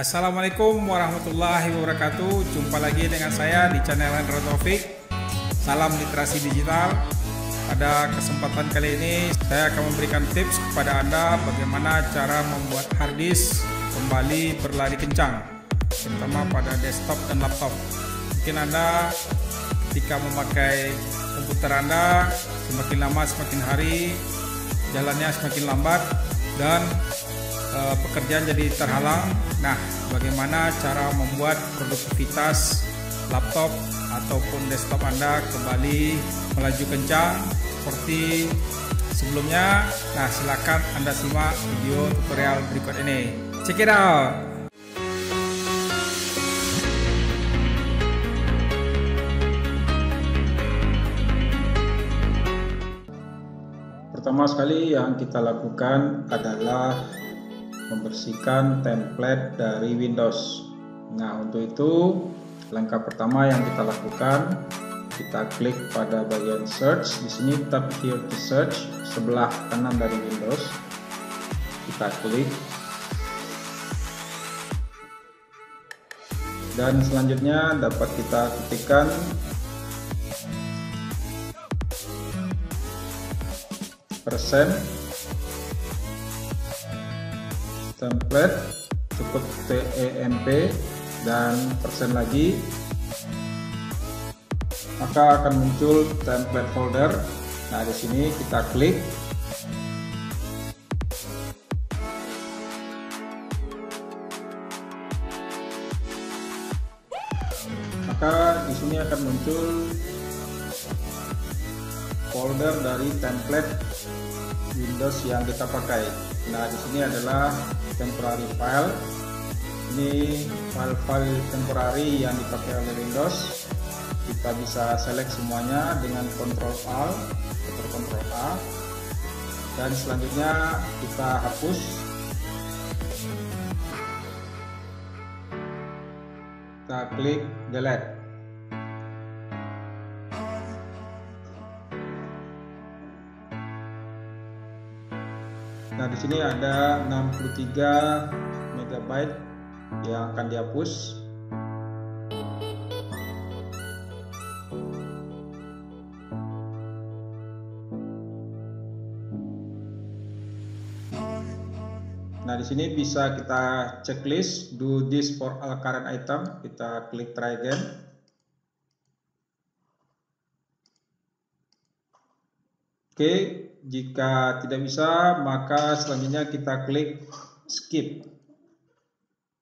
Assalamualaikum warahmatullahi wabarakatuh. Jumpa lagi dengan saya di channel Android Taufik. Salam literasi digital. Pada kesempatan kali ini saya akan memberikan tips kepada Anda bagaimana cara membuat hard disk kembali berlari kencang, terutama pada desktop dan laptop. Mungkin Anda ketika memakai komputer Anda semakin lama semakin hari jalannya semakin lambat dan pekerjaan jadi terhalang. Nah, bagaimana cara membuat produktivitas laptop ataupun desktop Anda kembali melaju kencang seperti sebelumnya? Nah, silakan Anda simak video tutorial berikut ini. Check it out. Pertama sekali yang kita lakukan adalah membersihkan template dari Windows. Nah, untuk itu langkah pertama yang kita lakukan, kita klik pada bagian search. Di sini tap here to search sebelah kanan dari Windows. Kita klik. Dan selanjutnya dapat kita ketikkan persen template, cukup temp dan persen lagi, maka akan muncul template folder. Nah, di sini kita klik. Maka di sini akan muncul folder dari template Windows yang kita pakai. Nah, di sini adalah temporary file. Ini file-file temporary yang dipakai oleh Windows. Kita bisa select semuanya dengan Ctrl Alt atau Ctrl A. Dan selanjutnya kita hapus. Kita klik delete. Nah, di sini ada 63 MB yang akan dihapus. Nah, di sini bisa kita checklist do this for all current item. Kita klik try again. Oke. Jika tidak bisa, maka selanjutnya kita klik skip.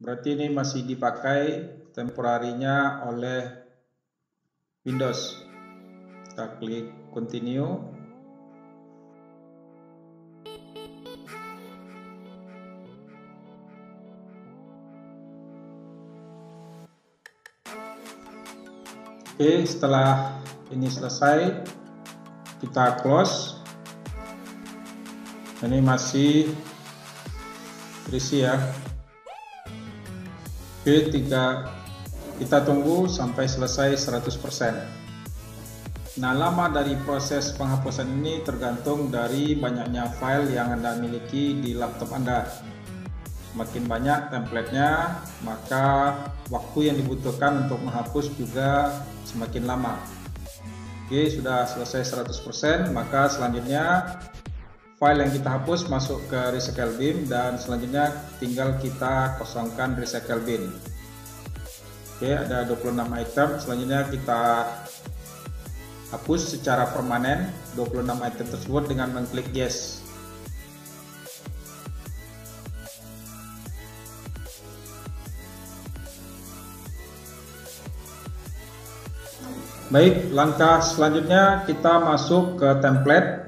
Berarti ini masih dipakai temporarinya oleh Windows. Kita klik continue. Oke, setelah ini selesai, kita close. Ini masih berisi ya. Oke, kita tunggu sampai selesai 100%. Nah, lama dari proses penghapusan ini tergantung dari banyaknya file yang Anda miliki di laptop Anda. Semakin banyak templatenya, maka waktu yang dibutuhkan untuk menghapus juga semakin lama. Oke, sudah selesai 100%, maka selanjutnya file yang kita hapus masuk ke recycle bin dan selanjutnya tinggal kita kosongkan recycle bin. Oke, ada 26 item. Selanjutnya kita hapus secara permanen 26 item tersebut dengan mengklik yes. Baik, langkah selanjutnya kita masuk ke template.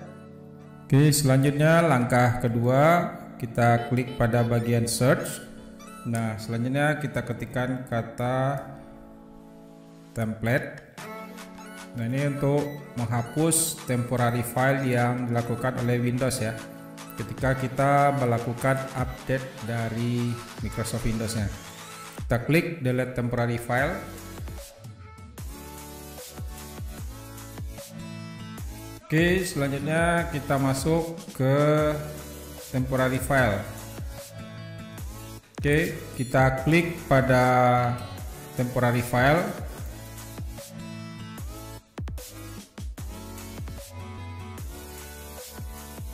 Oke, selanjutnya langkah kedua, kita klik pada bagian search. Nah, selanjutnya kita ketikkan kata template. Nah, ini untuk menghapus temporary file yang dilakukan oleh Windows ya, ketika kita melakukan update dari Microsoft Windows-nya. Kita klik delete temporary file. Oke, selanjutnya kita masuk ke temporary file. Oke, kita klik pada temporary file.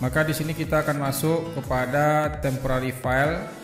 Maka di sini kita akan masuk kepada temporary file.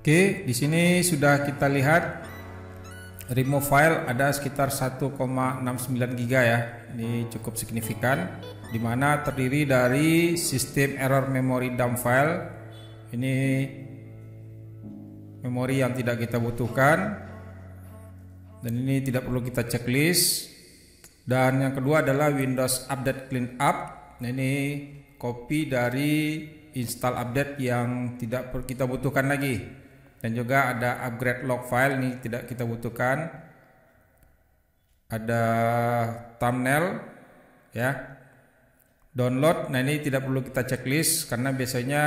Oke, di sini sudah kita lihat remove file ada sekitar 1,69 GB ya. Ini cukup signifikan, dimana terdiri dari sistem error memory dump file. Ini memori yang tidak kita butuhkan, dan ini tidak perlu kita checklist. Dan yang kedua adalah Windows Update Cleanup. Nah, ini copy dari install update yang tidak kita butuhkan lagi. Dan juga ada upgrade log file, ini tidak kita butuhkan. Ada thumbnail ya. Download, nah ini tidak perlu kita checklist karena biasanya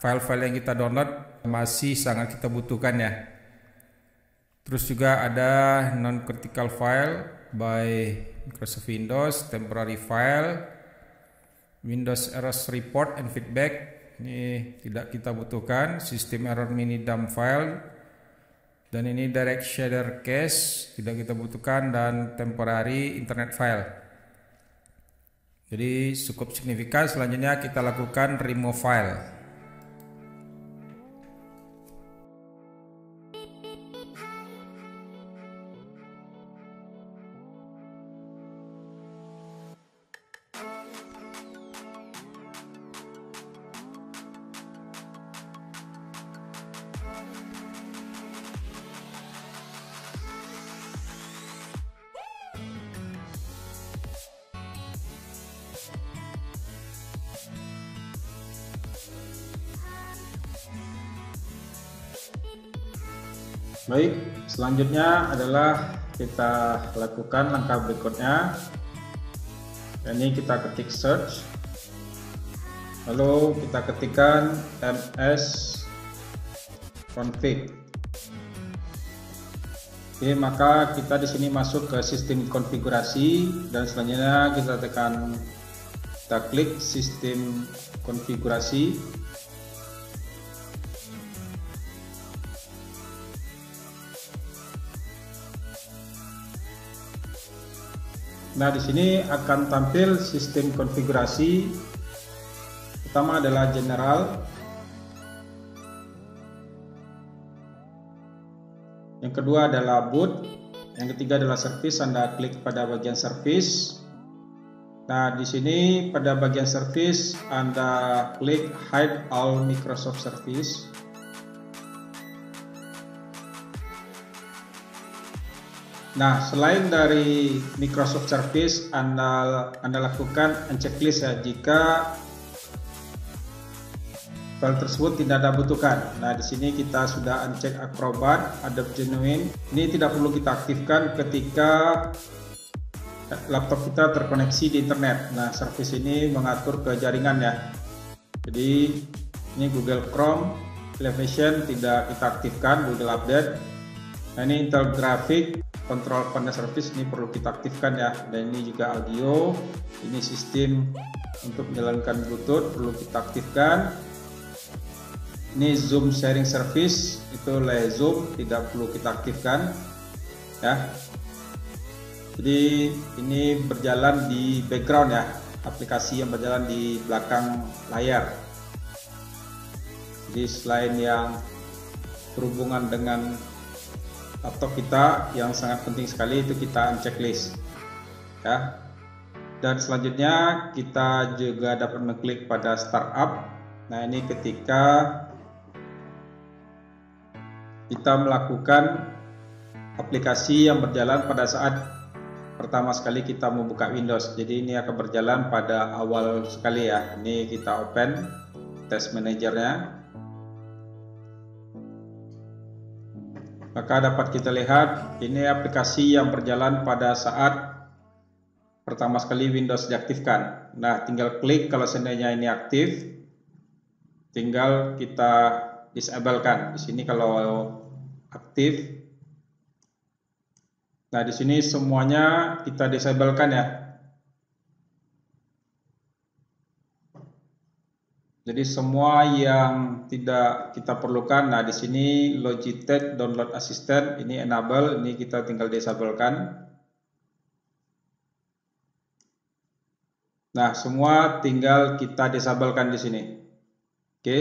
file-file yang kita download masih sangat kita butuhkan ya. Terus juga ada non critical file by Microsoft Windows, temporary file, Windows Errors Report and Feedback. Ini tidak kita butuhkan. Sistem error mini dump file, dan ini direct shader cache tidak kita butuhkan, dan temporary internet file. Jadi cukup signifikan. Selanjutnya kita lakukan remove file. Baik, selanjutnya adalah kita lakukan langkah berikutnya. Ini kita ketik search, lalu kita ketikkan ms config. Oke, maka kita di sini masuk ke sistem konfigurasi, dan selanjutnya kita klik sistem konfigurasi. Nah, di sini akan tampil sistem konfigurasi. Pertama adalah general. Yang kedua adalah boot. Yang ketiga adalah service. Anda klik pada bagian service. Nah, di sini pada bagian service Anda klik hide all Microsoft Service. Nah, selain dari Microsoft Service, Anda lakukan unchecklist ya jika file tersebut tidak ada butuhkan. Nah, di sini kita sudah uncheck Acrobat, Adobe Genuine. Ini tidak perlu kita aktifkan ketika laptop kita terkoneksi di internet. Nah, service ini mengatur ke jaringan ya. Jadi ini Google Chrome, Elevation tidak kita aktifkan, Google Update. Nah, ini Intel Graphic, Control Panel Service ini perlu kita aktifkan ya. Dan ini juga audio, ini sistem untuk menjalankan Bluetooth perlu kita aktifkan. Ini Zoom Sharing Service, itu Zoom tidak perlu kita aktifkan ya. Jadi ini berjalan di background ya, aplikasi yang berjalan di belakang layar. Jadi selain yang berhubungan dengan laptop kita yang sangat penting sekali, itu kita unchecklist ya. Dan selanjutnya kita juga dapat mengklik pada startup. Nah, ini ketika kita melakukan aplikasi yang berjalan pada saat pertama sekali kita membuka Windows. Jadi ini akan berjalan pada awal sekali ya. Ini kita open Task Manager-nya. Maka dapat kita lihat ini aplikasi yang berjalan pada saat pertama sekali Windows diaktifkan. Nah, tinggal klik kalau seandainya ini aktif, tinggal kita disablekan. Di sini kalau aktif. Nah, di sini semuanya kita disablekan ya. Jadi semua yang tidak kita perlukan. Nah, di sini Logitech Download Assistant ini enable, ini kita tinggal disablekan. Nah, semua tinggal kita disablekan di sini. Oke.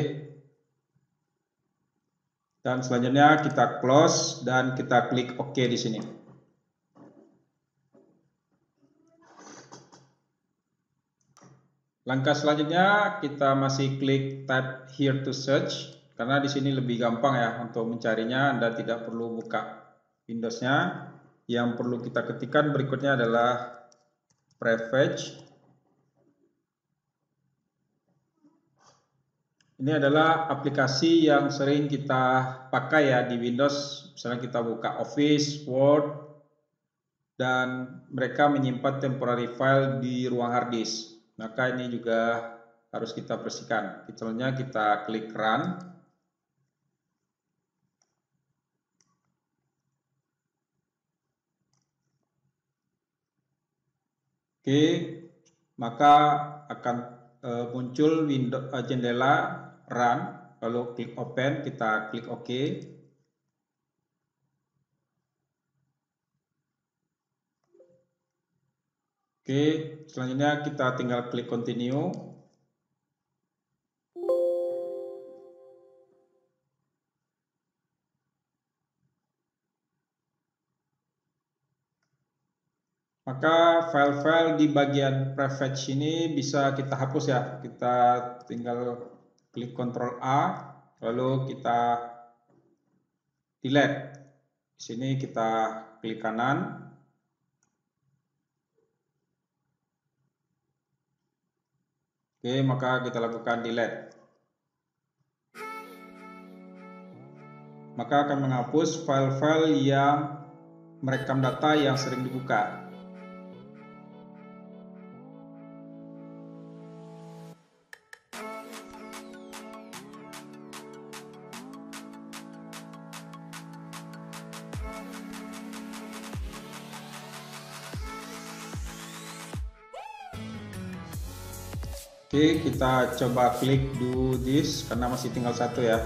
Dan selanjutnya kita close dan kita klik OK di sini. Langkah selanjutnya kita masih klik Type Here to Search karena di sini lebih gampang ya untuk mencarinya. Anda tidak perlu buka Windows-nya. Yang perlu kita ketikkan berikutnya adalah Prefetch. Ini adalah aplikasi yang sering kita pakai ya di Windows. Misalnya kita buka Office, Word, dan mereka menyimpan temporary file di ruang hard disk. Maka ini juga harus kita bersihkan. Misalnya kita klik Run. Oke, maka akan muncul Windows jendela Run. Lalu klik Open, kita klik OK. Oke, selanjutnya kita tinggal klik Continue. Maka file-file di bagian Prefetch ini bisa kita hapus ya. Kita tinggal klik Ctrl A, lalu kita delete. Di sini kita klik kanan. Oke, maka kita lakukan delete. Maka akan menghapus file-file yang merekam data yang sering dibuka. Oke, kita coba klik do this karena masih tinggal satu ya.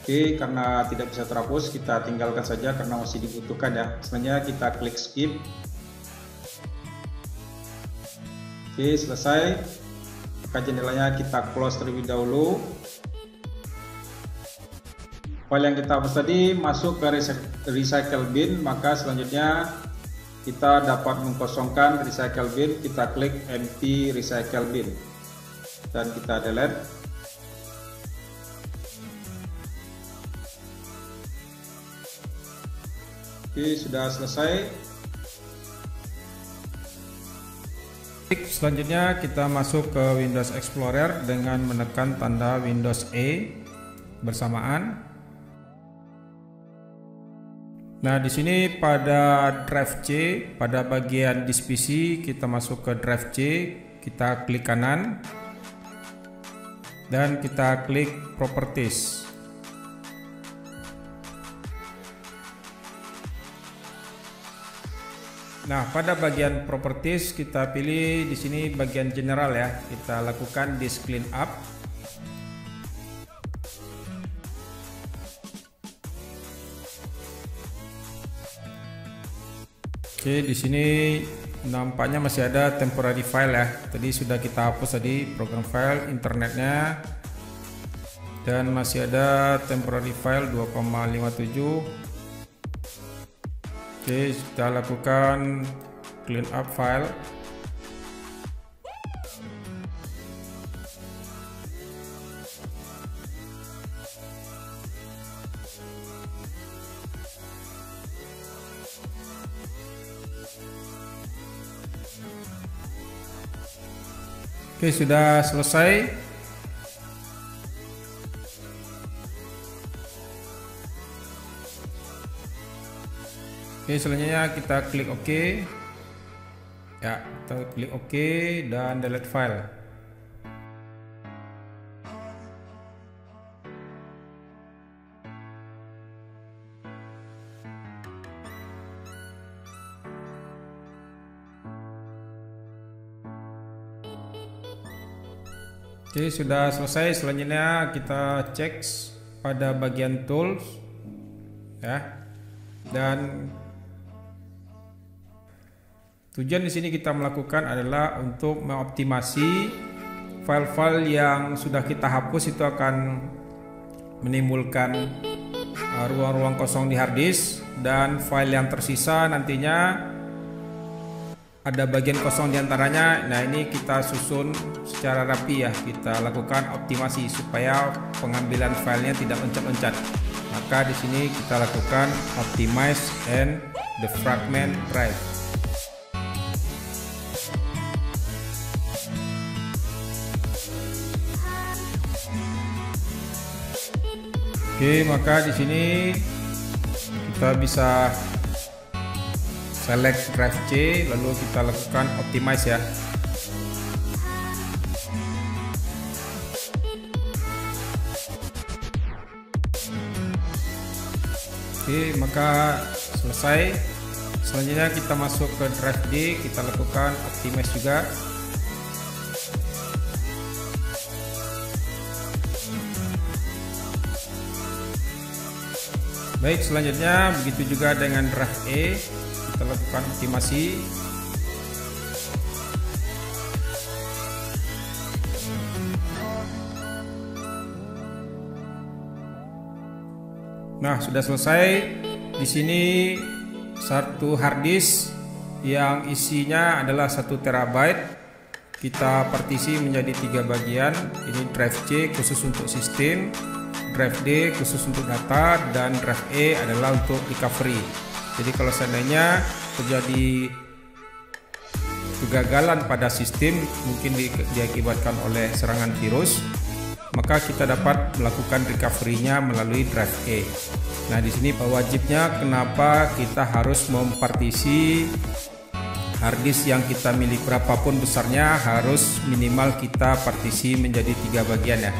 Oke, karena tidak bisa terhapus, kita tinggalkan saja karena masih dibutuhkan ya. Selanjutnya kita klik skip. Oke, selesai. Maka jendelanya kita close terlebih dahulu. File yang kita hapus tadi masuk ke recycle bin, maka selanjutnya kita dapat mengkosongkan recycle bin. Kita klik empty recycle bin dan kita delete. Oke, sudah selesai. Selanjutnya kita masuk ke Windows Explorer dengan menekan tanda Windows E bersamaan. Nah, di sini pada drive C, pada bagian disk PC, kita masuk ke drive C, kita klik kanan, dan kita klik Properties. Nah, pada bagian Properties kita pilih di sini bagian General ya, kita lakukan Disk Clean Up. Oke, di sini nampaknya masih ada temporary file ya. Tadi sudah kita hapus tadi program file internetnya, dan masih ada temporary file 2,57. Oke, kita lakukan clean up file. Oke, sudah selesai. Oke, selanjutnya kita klik OK. Ya, kita klik OK dan delete file. Oke, sudah selesai. Selanjutnya kita cek pada bagian tools ya. Dan tujuan di sini kita melakukan adalah untuk mengoptimasi file-file yang sudah kita hapus. Itu akan menimbulkan ruang-ruang kosong di hard disk, dan file yang tersisa nantinya ada bagian kosong diantaranya. Nah, ini kita susun secara rapi ya, kita lakukan optimasi supaya pengambilan filenya tidak loncat-loncat. Maka di sini kita lakukan optimize and the fragment drive. Oke, maka di sini kita bisa select drive C, lalu kita lakukan optimize ya. Oke, maka selesai. Selanjutnya kita masuk ke drive D, kita lakukan optimize juga. Baik, selanjutnya begitu juga dengan drive E, kita lakukan optimasi. Nah, sudah selesai. Di sini satu hard disk yang isinya adalah 1 terabyte. Kita partisi menjadi 3 bagian. Ini drive C khusus untuk sistem, drive D khusus untuk data, dan drive E adalah untuk recovery. Jadi kalau seandainya terjadi kegagalan pada sistem, mungkin diakibatkan oleh serangan virus, maka kita dapat melakukan recovery-nya melalui drive E. Nah, di sini wajibnya kenapa kita harus mempartisi hard disk yang kita miliki, berapapun besarnya harus minimal kita partisi menjadi 3 bagian ya.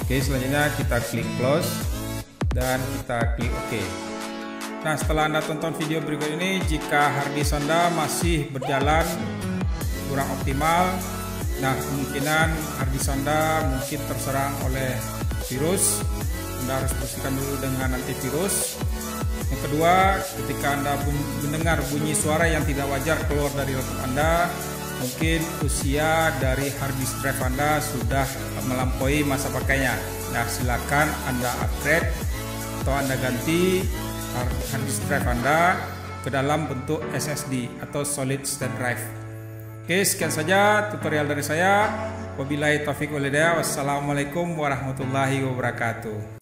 Oke, selanjutnya kita klik close dan kita klik OK. Nah, setelah Anda tonton video berikut ini, jika hard disk Anda masih berjalan kurang optimal, nah kemungkinan hard disk Anda mungkin terserang oleh virus. Anda harus bersihkan dulu dengan antivirus. Yang kedua, ketika Anda mendengar bunyi suara yang tidak wajar keluar dari laptop Anda, mungkin usia dari hard disk drive Anda sudah melampaui masa pakainya. Nah, silakan Anda upgrade atau Anda ganti hard disk drive Anda ke dalam bentuk SSD atau solid state drive. Oke, sekian saja tutorial dari saya. Wabillahi taufiq wal hidayah. Wassalamualaikum warahmatullahi wabarakatuh.